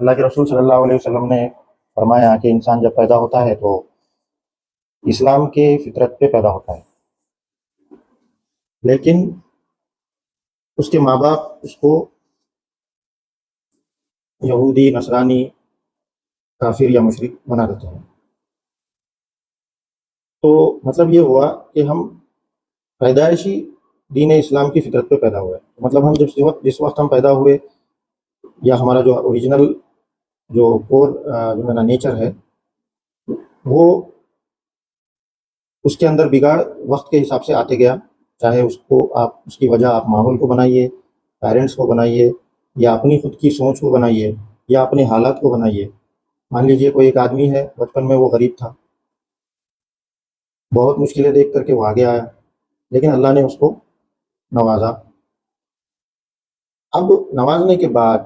اللہ کے رسول صلی اللہ علیہ وسلم نے فرمایا کہ انسان جب پیدا ہوتا ہے تو اسلام کے فطرت پہ پیدا ہوتا ہے، لیکن اس کے ماں باپ اس کو یہودی، نصرانی، کافر یا مشرک بنا دیتے ہیں۔ تو مطلب یہ ہوا کہ ہم پیدائشی دین اسلام کی فطرت پہ پیدا ہوئے، مطلب ہم جس وقت ہم پیدا ہوئے، یا ہمارا جو اوریجنل جو کور جو ہے نا نیچر ہے، وہ اس کے اندر بگاڑ وقت کے حساب سے آتے گیا، چاہے اس کی وجہ آپ ماحول کو بنائیے، پیرنٹس کو بنائیے، یا اپنی خود کی سوچ کو بنائیے، یا اپنے حالات کو بنائیے۔ مان لیجیے کوئی ایک آدمی ہے، بچپن میں وہ غریب تھا، بہت مشکلیں دیکھ کر کے وہ آگے آیا، لیکن اللہ نے اس کو نوازا۔ اب نوازنے کے بعد،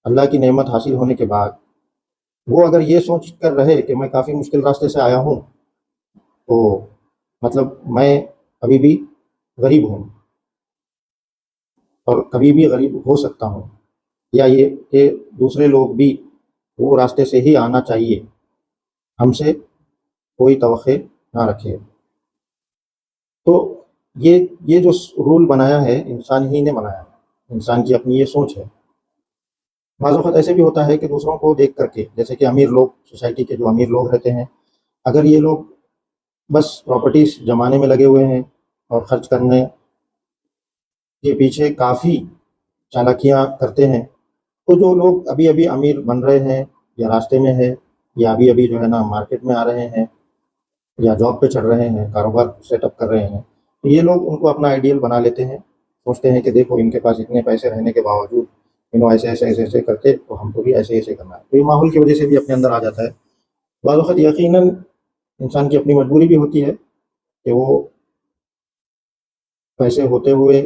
اللہ کی نعمت حاصل ہونے کے بعد، وہ اگر یہ سوچ کر رہے کہ میں کافی مشکل راستے سے آیا ہوں، تو مطلب میں ابھی بھی غریب ہوں اور کبھی بھی غریب ہو سکتا ہوں، یا یہ کہ دوسرے لوگ بھی وہ راستے سے ہی آنا چاہیے، ہم سے کوئی توقع نہ رکھے۔ تو یہ جو رول بنایا ہے انسان ہی نے بنایا ہے، انسان کی اپنی یہ سوچ ہے۔ بعض وقت ایسے بھی ہوتا ہے کہ دوسروں کو دیکھ کر کے، جیسے کہ امیر لوگ، سوسائٹی کے جو امیر لوگ رہتے ہیں، اگر یہ لوگ بس پراپرٹیز جمانے میں لگے ہوئے ہیں اور خرچ کرنے کے پیچھے کافی چالاکیاں کرتے ہیں، تو جو لوگ ابھی ابھی امیر بن رہے ہیں، یا راستے میں ہے، یا ابھی ابھی جو ہے نا مارکیٹ میں آ رہے ہیں، یا جاب پہ چڑھ رہے ہیں، کاروبار سیٹ اپ کر رہے ہیں، تو یہ لوگ ان کو اپنا آئیڈیل بنا لیتے ہیں، سوچتے ہیں کہ دیکھو ان کے پاس اتنے پیسے رہنے کے باوجود انہوں ایسے ایسے ایسے ایسے کرتے، تو ہم کو بھی ایسے ایسے کرنا ہے۔ تو یہ ماحول کی وجہ سے بھی اپنے اندر آ جاتا ہے۔ بعض وقت یقیناً انسان کی اپنی مجبوری بھی ہوتی ہے کہ وہ پیسے ہوتے ہوئے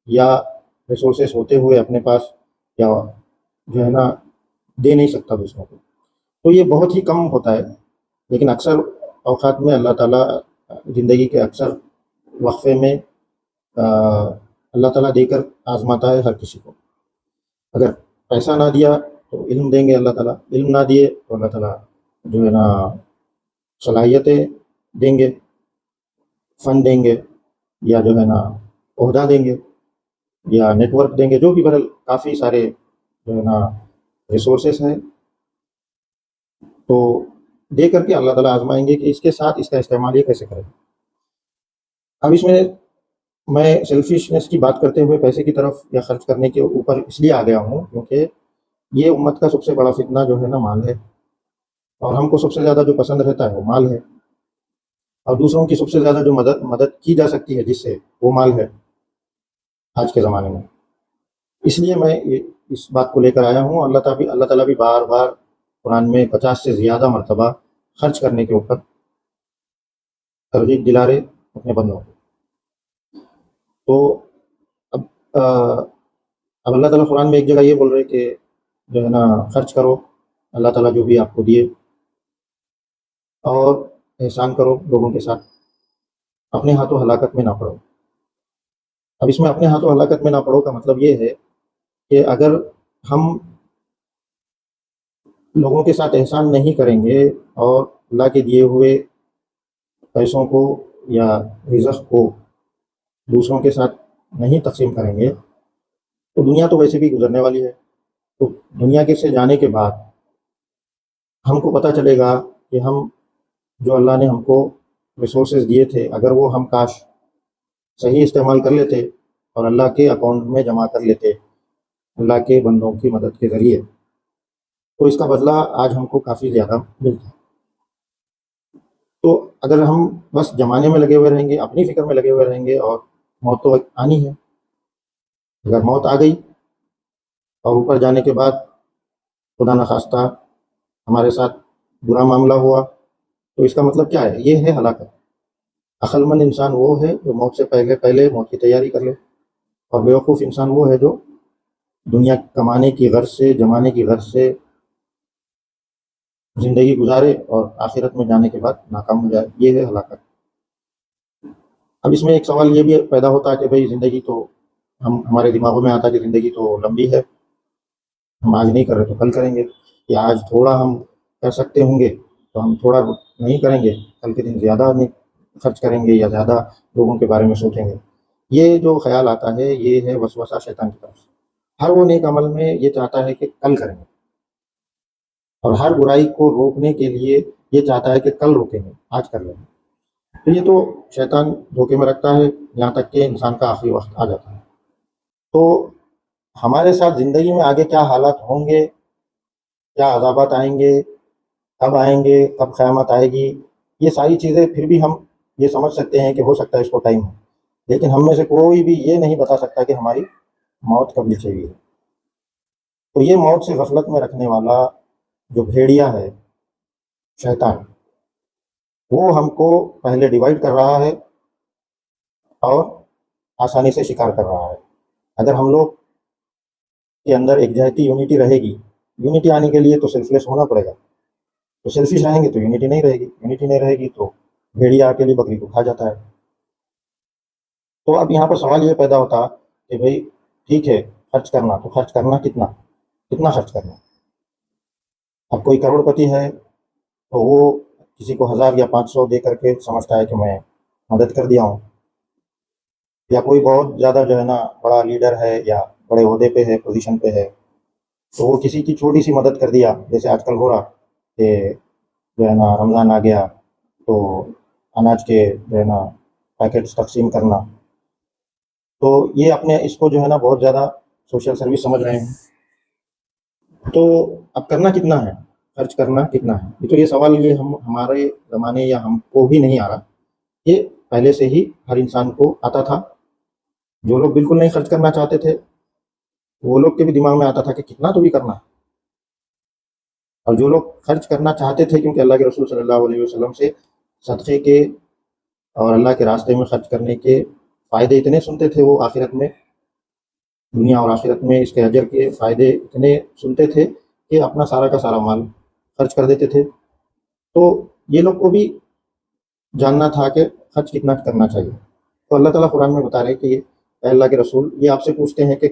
یا ریسورسز ہوتے ہوئے اپنے پاس، یا جو ہے نا دے نہیں سکتا دوسروں کو، تو یہ بہت ہی کم ہوتا ہے۔ لیکن اکثر اوقات میں اللہ تعالیٰ زندگی کے اکثر وقفے میں اللہ تعالیٰ دے کر آزماتا ہے ہر کسی کو۔ اگر پیسہ نہ دیا تو علم دیں گے اللہ تعالیٰ، علم نہ دیے تو اللہ تعالیٰ جو ہے نا صلاحیتیں دیں گے، فن دیں گے، یا جو ہے نا عہدہ دیں گے، یا نیٹ ورک دیں گے، جو بھی بدل کافی سارے جو ہے نا ریسورسز ہیں، تو دے کر کے اللہ تعالیٰ آزمائیں گے کہ اس کے ساتھ اس کا استعمال یہ کیسے کریں۔ اب اس میں سیلفشنس کی بات کرتے ہوئے پیسے کی طرف یا خرچ کرنے کے اوپر اس لیے آ گیا ہوں کیونکہ یہ امت کا سب سے بڑا فتنہ جو ہے نا مال ہے، اور ہم کو سب سے زیادہ جو پسند رہتا ہے وہ مال ہے، اور دوسروں کی سب سے زیادہ جو مدد کی جا سکتی ہے جس سے، وہ مال ہے آج کے زمانے میں۔ اس لیے میں اس بات کو لے کر آیا ہوں۔ اللہ تعالیٰ بھی بار بار قرآن میں 50 سے زیادہ مرتبہ خرچ کرنے کے اوپر ترغیب دلا رہے اپنے بندوں کو۔ تو اب اب اللہ تعالیٰ قرآن میں ایک جگہ یہ بول رہے کہ جو ہے نا خرچ کرو، اللہ تعالیٰ جو بھی آپ کو دیے، اور احسان کرو لوگوں کے ساتھ، اپنے ہاتھوں ہلاکت میں نہ پڑو۔ اب اس میں اپنے ہاتھوں ہلاکت میں نہ پڑو کا مطلب یہ ہے کہ اگر ہم لوگوں کے ساتھ احسان نہیں کریں گے، اور اللہ کے دیے ہوئے پیسوں کو یا رزق کو دوسروں کے ساتھ نہیں تقسیم کریں گے، تو دنیا تو ویسے بھی گزرنے والی ہے۔ تو دنیا کے سے جانے کے بعد ہم کو پتہ چلے گا کہ ہم جو اللہ نے ہم کو ریسورسز دیے تھے، اگر وہ ہم کاش صحیح استعمال کر لیتے اور اللہ کے اکاؤنٹ میں جمع کر لیتے اللہ کے بندوں کی مدد کے ذریعے، تو اس کا بدلہ آج ہم کو کافی زیادہ ملتا ہے۔ تو اگر ہم بس جمانے میں لگے ہوئے رہیں گے، اپنی فکر میں لگے ہوئے رہیں گے، اور موت تو آنی ہے، اگر موت آ گئی اور اوپر جانے کے بعد خدا نخواستہ ہمارے ساتھ برا معاملہ ہوا، تو اس کا مطلب کیا ہے؟ یہ ہے ہلاکت۔ عقل مند انسان وہ ہے جو موت سے پہلے موت کی تیاری کر لے، اور بیوقوف انسان وہ ہے جو دنیا کمانے کی غرض سے، جمانے کی غرض سے زندگی گزارے اور آخرت میں جانے کے بعد ناکام ہو جائے۔ یہ ہے ہلاکت۔ اب اس میں ایک سوال یہ بھی پیدا ہوتا ہے کہ بھئی زندگی تو ہمارے دماغوں میں آتا ہے کہ زندگی تو لمبی ہے، ہم آج نہیں کر رہے تو کل کریں گے، یا آج تھوڑا ہم کر سکتے ہوں گے تو ہم تھوڑا نہیں کریں گے، کل کے دن زیادہ نہیں خرچ کریں گے یا زیادہ لوگوں کے بارے میں سوچیں گے۔ یہ جو خیال آتا ہے یہ ہے وسوسہ شیطان کی طرف سے۔ ہر وہ نیک عمل میں یہ چاہتا ہے کہ کل کریں گے، اور ہر برائی کو روکنے کے لیے یہ چاہتا ہے کہ کل روکیں گے، آج کر لیں گے۔ تو یہ تو شیطان دھوکے میں رکھتا ہے یہاں تک کہ انسان کا آخری وقت آ جاتا ہے۔ تو ہمارے ساتھ زندگی میں آگے کیا حالات ہوں گے، کیا عذابات آئیں گے، کب آئیں گے، کب قیامت آئے گی، یہ ساری چیزیں پھر بھی ہم یہ سمجھ سکتے ہیں کہ ہو سکتا ہے اس کو ٹائم ہے، لیکن ہم میں سے کوئی بھی یہ نہیں بتا سکتا کہ ہماری موت کب لکھی ہوئی ہے۔ تو یہ موت سے غفلت میں رکھنے والا جو بھیڑیا ہے شیطان، وہ ہم کو پہلے ڈیوائیڈ کر رہا ہے اور آسانی سے شکار کر رہا ہے۔ اگر ہم لوگ کے اندر ایکجہتی یونٹی رہے گی، یونٹی آنے کے لیے تو سیلف لیس ہونا پڑے گا، تو سیلفش رہیں گے تو یونٹی نہیں رہے گی، یونٹی نہیں رہے گی تو بھیڑیا اکیلی بکری کو کھا جاتا ہے۔ تو اب یہاں پر سوال یہ پیدا ہوتا کہ بھئی ٹھیک ہے خرچ کرنا، تو خرچ کرنا کتنا خرچ کرنا؟ اب کوئی کروڑ پتی ہے تو وہ کسی کو 1000 یا 500 دے کر کے سمجھتا ہے کہ میں مدد کر دیا ہوں، یا کوئی بہت زیادہ جو ہے نا بڑا لیڈر ہے یا بڑے عہدے پہ ہے، پوزیشن پہ ہے، تو وہ کسی کی چھوٹی سی مدد کر دیا، جیسے آج کل ہو رہا کہ جو ہے نا رمضان آ گیا تو اناج کے جو ہے نا پیکٹس تقسیم کرنا، تو یہ اپنے اس کو جو ہے نا بہت زیادہ سوشل سروس سمجھ رہے ہیں۔ تو اب کرنا کتنا ہے، خرچ کرنا کتنا ہے؟ تو یہ سوال یہ ہمارے زمانے یا ہم کو بھی نہیں آ رہا، یہ پہلے سے ہی ہر انسان کو آتا تھا۔ جو لوگ بالکل نہیں خرچ کرنا چاہتے تھے وہ لوگ کے بھی دماغ میں آتا تھا کہ کتنا تو بھی کرنا ہے، اور جو لوگ خرچ کرنا چاہتے تھے کیونکہ اللہ کے رسول صلی اللہ علیہ وسلم سے صدقے کے اور اللہ کے راستے میں خرچ کرنے کے فائدے اتنے سنتے تھے، وہ آخرت میں، دنیا اور آخرت میں اس کے اجر کے فائدے اتنے سنتے تھے کہ اپنا سارا کا سارا مال خرچ کر دیتے تھے۔ تو یہ لوگ کو بھی جاننا تھا کہ خرچ کتنا کرنا چاہیے۔ تو اللہ تعالیٰ قرآن میں بتا رہے کہ اے اللہ کے رسول، یہ آپ سے پوچھتے ہیں کہ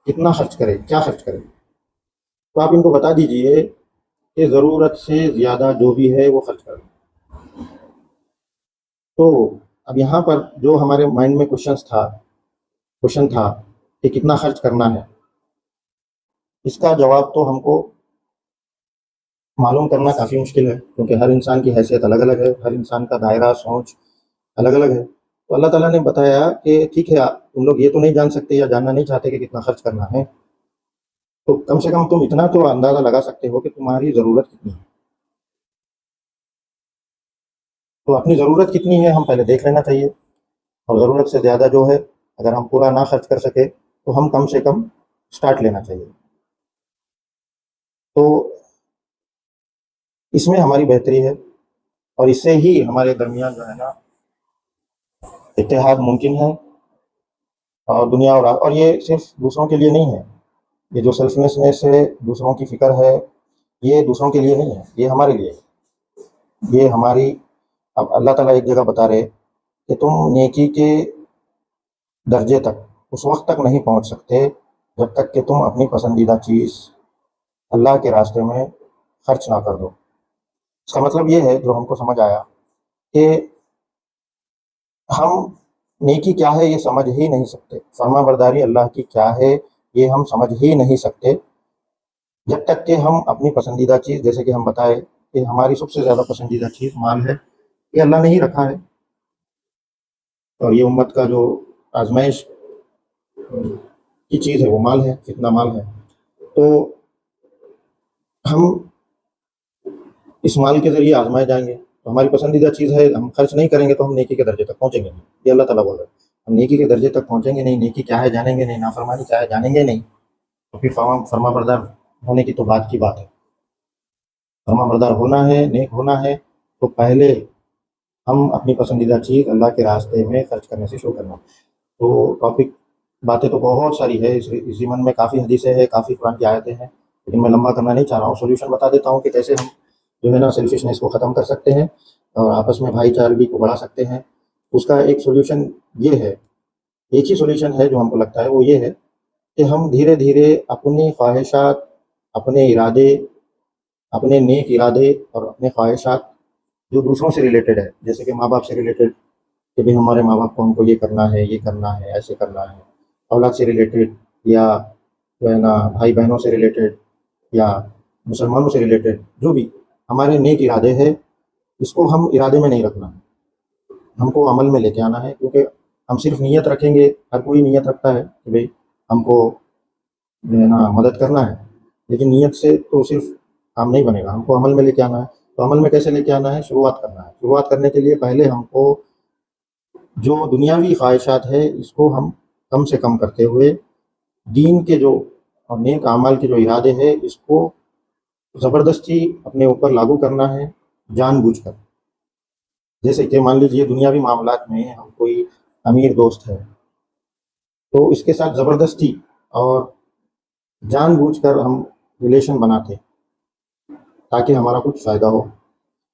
کتنا خرچ کرے، کیا خرچ کرے، تو آپ ان کو بتا دیجئے کہ ضرورت سے زیادہ جو بھی ہے وہ خرچ کریں۔ تو اب یہاں پر جو ہمارے مائنڈ میں کوشچن تھا کہ کتنا خرچ کرنا ہے، اس کا جواب تو ہم کو معلوم کرنا کافی مشکل ہے، کیونکہ ہر انسان کی حیثیت الگ الگ ہے، ہر انسان کا دائرہ سوچ الگ الگ ہے۔ تو اللہ تعالیٰ نے بتایا کہ ٹھیک ہے تم لوگ یہ تو نہیں جان سکتے یا جاننا نہیں چاہتے کہ کتنا خرچ کرنا ہے، تو کم سے کم تم اتنا تو اندازہ لگا سکتے ہو کہ تمہاری ضرورت کتنی ہے۔ تو اپنی ضرورت کتنی ہے ہم پہلے دیکھ لینا چاہیے، اور ضرورت سے زیادہ جو ہے اگر ہم پورا نہ خرچ کر سکے تو ہم کم سے کم سٹارٹ لینا چاہیے۔ تو اس میں ہماری بہتری ہے، اور اس سے ہی ہمارے درمیان جو ہے نا اتحاد ممکن ہے، اور دنیا اور یہ صرف دوسروں کے لیے نہیں ہے، یہ جو سیلفلیسنس ہے، دوسروں کی فکر ہے، یہ دوسروں کے لیے نہیں ہے، یہ ہمارے لیے ہے، یہ ہماری۔ اب اللہ تعالیٰ ایک جگہ بتا رہے کہ تم نیکی کے درجے تک اس وقت تک نہیں پہنچ سکتے جب تک کہ تم اپنی پسندیدہ چیز اللہ کے راستے میں خرچ نہ کر دو۔ اس کا مطلب یہ ہے جو ہم کو سمجھ آیا کہ ہم نیکی کیا ہے یہ سمجھ ہی نہیں سکتے، فرما برداری اللہ کی کیا ہے یہ ہم سمجھ ہی نہیں سکتے جب تک کہ ہم اپنی پسندیدہ چیز، جیسے کہ ہم بتائے کہ ہماری سب سے زیادہ پسندیدہ چیز مال ہے، یہ اللہ نے ہی رکھا ہے، اور یہ امت کا جو آزمائش کی چیز ہے وہ مال ہے، کتنا مال ہے۔ تو ہم اس مال کے ذریعے آزمائے جائیں گے، تو ہماری پسندیدہ چیز ہے، ہم خرچ نہیں کریں گے تو ہم نیکی کے درجے تک پہنچیں گے نہیں، یہ اللہ تعالیٰ بول رہے ہیں۔ ہم نیکی کے درجے تک پہنچیں گے نہیں، نیکی کیا ہے جانیں گے نہیں، نافرمانی کیا ہے جانیں گے نہیں، تو پھر فرما بردار ہونے کی تو بات کی بات ہے۔ فرما بردار ہونا ہے، نیک ہونا ہے، تو پہلے ہم اپنی پسندیدہ چیز اللہ کے راستے میں خرچ کرنے سے شروع کرنا۔ تو ٹاپک باتیں تو بہت ساری ہے، اس ضمن میں کافی حدیثیں ہیں، کافی قرآن کی آیتیں ہیں، لیکن میں لمبا کرنا نہیں چاہ رہا ہوں، سولوشن بتا دیتا ہوں کہ کیسے ہم جو ہے نا سیلفشنس کو ختم کر سکتے ہیں اور آپس میں بھائی چارگی کو بڑھا سکتے ہیں۔ اس کا ایک سولوشن یہ ہے، ایک ہی سولوشن ہے جو ہم کو لگتا ہے، وہ یہ ہے کہ ہم دھیرے دھیرے اپنی خواہشات اپنے ارادے، اپنے نیک ارادے اور اپنے خواہشات جو دوسروں سے ریلیٹڈ ہے، جیسے کہ ماں باپ سے ریلیٹڈ کہ بھئی ہمارے ماں باپ کو ہم کو یہ کرنا ہے، یہ کرنا ہے، ایسے کرنا ہے، اولاد سے ریلیٹڈ، یا جو ہے نا بھائی بہنوں سے ریلیٹڈ، یا مسلمانوں سے ریلیٹڈ، جو بھی ہمارے نیک ارادے ہیں، اس کو ہم ارادے میں نہیں رکھنا ہے، ہم کو عمل میں لے کے آنا ہے، کیونکہ ہم صرف نیت رکھیں گے، ہر کوئی نیت رکھتا ہے کہ بھئی ہم کو جو ہے نا مدد کرنا ہے، لیکن نیت سے تو صرف کام نہیں بنے گا، ہم کو عمل میں لے کے آنا ہے۔ تو عمل میں کیسے لے کے آنا ہے؟ شروعات کرنا ہے۔ شروعات کرنے کے لیے پہلے ہم کو جو دنیاوی خواہشات ہے اس کو ہم کم سے کم کرتے ہوئے دین کے جو اور نیک اعمال کے جو ارادے ہیں اس کو زبردستی اپنے اوپر لاگو کرنا ہے، جان بوجھ کر۔ جیسے کہ مان لیجیے دنیاوی معاملات میں ہم کوئی امیر دوست ہے تو اس کے ساتھ زبردستی اور جان بوجھ کر ہم ریلیشن بناتے تاکہ ہمارا کچھ فائدہ ہو،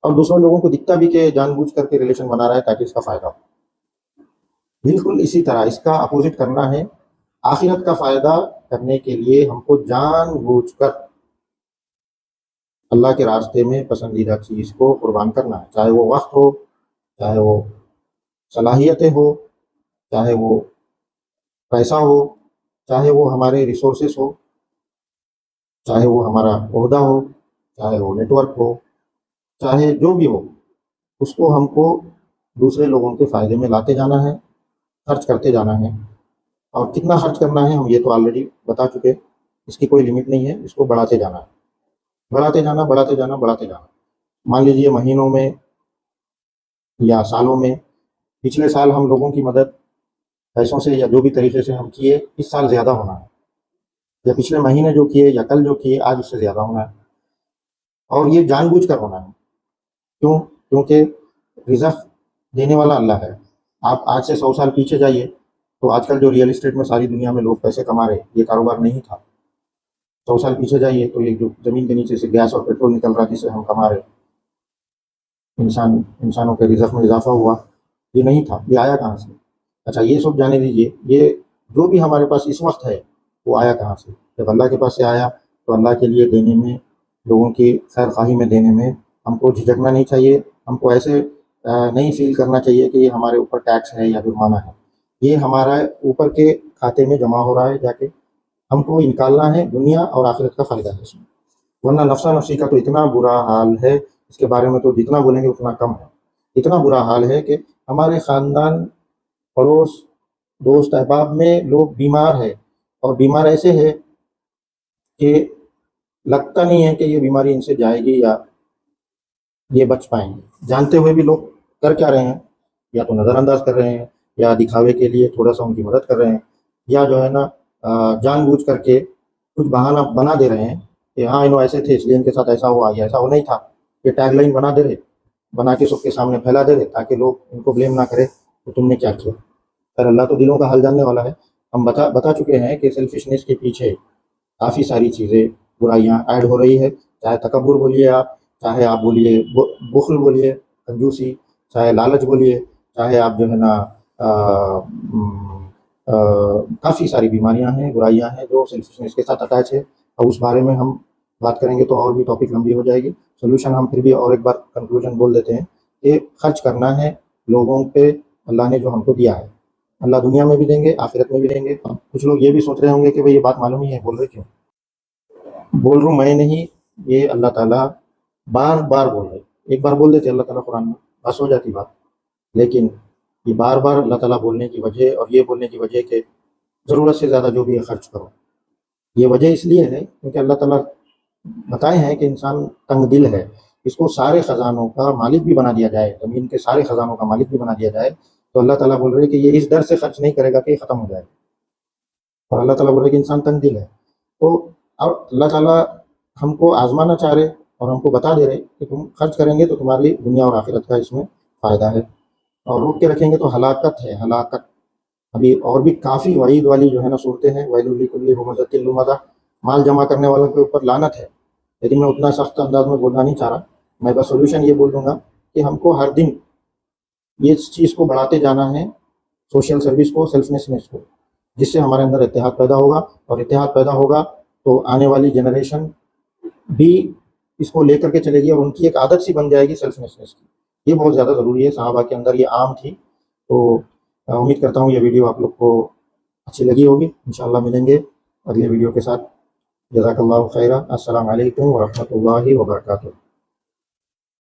اور دوسروں لوگوں کو دکھتا بھی کہ جان بوجھ کر کے ریلیشن بنا رہا ہے تاکہ اس کا فائدہ ہو۔ بالکل اسی طرح اس کا اپوزٹ کرنا ہے، آخرت کا فائدہ کرنے کے لیے ہم کو جان بوجھ کر اللہ کے راستے میں پسندیدہ چیز کو قربان کرنا ہے، چاہے وہ وقت ہو، چاہے وہ صلاحیتیں ہو، چاہے وہ پیسہ ہو، چاہے وہ ہمارے ریسورسز ہو، چاہے وہ ہمارا عہدہ ہو، چاہے وہ نیٹ ورک ہو، چاہے جو بھی ہو، اس کو ہم کو دوسرے لوگوں کے فائدے میں لاتے جانا ہے، خرچ کرتے جانا ہے۔ اور کتنا خرچ کرنا ہے ہم یہ تو آلریڈی بتا چکے، اس کی کوئی لمٹ نہیں ہے، اس کو بڑھاتے جانا ہے، بڑھاتے جانا، بڑھاتے جانا، بڑھاتے جانا۔ مان لیجیے مہینوں میں یا سالوں میں، پچھلے سال ہم لوگوں کی مدد پیسوں سے یا جو بھی طریقے سے ہم کیے، اس سال زیادہ ہونا ہے، یا پچھلے مہینے جو کیے یا کل جو کیے آج اس سے زیادہ ہونا ہے، اور یہ جان بوجھ کر ہونا ہے۔ کیوں؟ کیونکہ رزق دینے والا اللہ ہے۔ آپ آج سے 100 سال پیچھے جائیے تو آج کل جو ریئل اسٹیٹ میں ساری دنیا میں لوگ پیسے کما رہے، یہ کاروبار نہیں تھا۔ 100 سال پیچھے جائیے تو یہ جو زمین کے نیچے سے گیس اور پیٹرول نکل رہا جسے ہم کما رہے، انسانوں کے رزق میں اضافہ ہوا، یہ نہیں تھا، یہ آیا کہاں سے؟ اچھا یہ سب جانے دیجیے، یہ جو بھی ہمارے پاس اس وقت ہے وہ آیا کہاں سے؟ جب اللہ کے پاس سے آیا تو اللہ کے لیے دینے میں، لوگوں کی خیر خواہی میں دینے میں ہم کو جھجکنا نہیں چاہیے، ہم کو ایسے نہیں فیل کرنا چاہیے کہ یہ ہمارے اوپر ٹیکس ہے یا جرمانہ ہے، یہ ہمارا اوپر کے کھاتے میں جمع ہو رہا ہے، جا کے ہم کو نکالنا ہے، دنیا اور آخرت کا فائدہ ہے اس میں۔ ورنہ نفسا نفسی کا تو اتنا برا حال ہے، اس کے بارے میں تو جتنا بولیں گے اتنا کم ہے۔ اتنا برا حال ہے کہ ہمارے خاندان، پڑوس، دوست احباب میں لوگ بیمار ہے، اور بیمار ایسے ہے کہ لگتا نہیں ہے کہ یہ بیماری ان سے جائے گی یا یہ بچ پائیں گے، جانتے ہوئے بھی لوگ کر کیا رہے ہیں؟ یا تو نظر انداز کر رہے ہیں، یا دکھاوے کے لیے تھوڑا سا ان کی مدد کر رہے ہیں، یا جو ہے نا جان بوجھ کر کے کچھ بہانہ بنا دے رہے ہیں کہ ہاں انہوں ایسے تھے اس لیے ان کے ساتھ ایسا ہوا، یا ایسا وہ نہیں تھا، یہ ٹیگ لائن بنا دے رہے، بنا کے سب کے سامنے پھیلا دے رہے تاکہ لوگ ان کو بلیم نہ کرے کہ تم نے کیا کیا۔ پر اللہ تو دلوں کا حال جاننے والا ہے۔ ہم بتا چکے ہیں کہ سیلفشنس کے پیچھے کافی ساری چیزیں، برائیاں ایڈ ہو رہی ہے، چاہے تکبر بولیے آپ، چاہے آپ بولیے بخل بولیے، کنجوسی، چاہے لالچ بولیے، چاہے آپ جو ہے نا کافی ساری بیماریاں ہیں، برائیاں ہیں جو سیلفشنس کے ساتھ اٹیچ ہے، اور اس بارے میں ہم بات کریں گے تو اور بھی ٹاپک لمبی ہو جائے گی۔ سولوشن ہم پھر بھی اور ایک بار کنکلوژن بول دیتے ہیں کہ خرچ کرنا ہے لوگوں پہ اللہ نے جو ہم کو دیا ہے، اللہ دنیا میں بھی دیں گے، آخرت میں بھی دیں گے۔ کچھ لوگ یہ بھی سوچ رہے ہوں گے کہ بھئی یہ بات معلوم ہی ہے، بول رہے کیوں؟ بول رہا ہوں میں نہیں، یہ اللہ تعالیٰ بار بار بول رہے، ایک بار بول دیتے اللہ تعالیٰ قرآن میں بس ہو جاتی بات، لیکن یہ بار بار اللہ تعالیٰ بولنے کی وجہ، اور یہ بولنے کی وجہ کہ ضرورت سے زیادہ جو بھی ہے خرچ کرو، یہ وجہ اس لیے ہے کیونکہ اللہ تعالیٰ بتائے ہیں کہ انسان تنگ دل ہے، اس کو سارے خزانوں کا مالک بھی بنا دیا جائے، زمین کے سارے خزانوں کا مالک بھی بنا دیا جائے تو اللہ تعالیٰ بول رہے کہ یہ اس ڈر سے خرچ نہیں کرے گا کہ یہ ختم ہو جائے، اور اللہ تعالیٰ بول رہے کہ انسان تنگ دل ہے۔ تو اب اللہ تعالیٰ ہم کو آزمانا چاہ رہے اور ہم کو بتا دے رہے کہ تم خرچ کریں گے تو تمہاری دنیا اور آخرت کا اس میں فائدہ ہے، اور روک کے رکھیں گے تو ہلاکت ہے، ہلاکت۔ ابھی اور بھی کافی وعید والی جو ہے نا صورتیں ہیں، ویل لکل ہمزۃ لمزہ، مال جمع کرنے والوں کے اوپر لعنت ہے، لیکن میں اتنا سخت انداز میں بولنا نہیں چاہ رہا، میں بس سولوشن یہ بول دوں گا کہ ہم کو ہر دن یہ چیز کو بڑھاتے جانا ہے، سوشل سروس کو، سیلفلیسنس کو، جس سے ہمارے اندر اتحاد پیدا ہوگا، اور اتحاد پیدا ہوگا تو آنے والی جنریشن بھی اس کو لے کر کے چلے گی اور ان کی ایک عادت سی بن جائے گی سیلفلیسنس کی. یہ بہت زیادہ ضروری ہے. صحابہ کے اندر یہ عام تھی. تو امید کرتا ہوں یہ ویڈیو آپ لوگ کو اچھی لگی ہوگی. انشاءاللہ ملیں گے اگلے ویڈیو کے ساتھ. جزاک اللہ خیرہ. السلام علیکم ورحمۃ اللہ وبرکاتہ.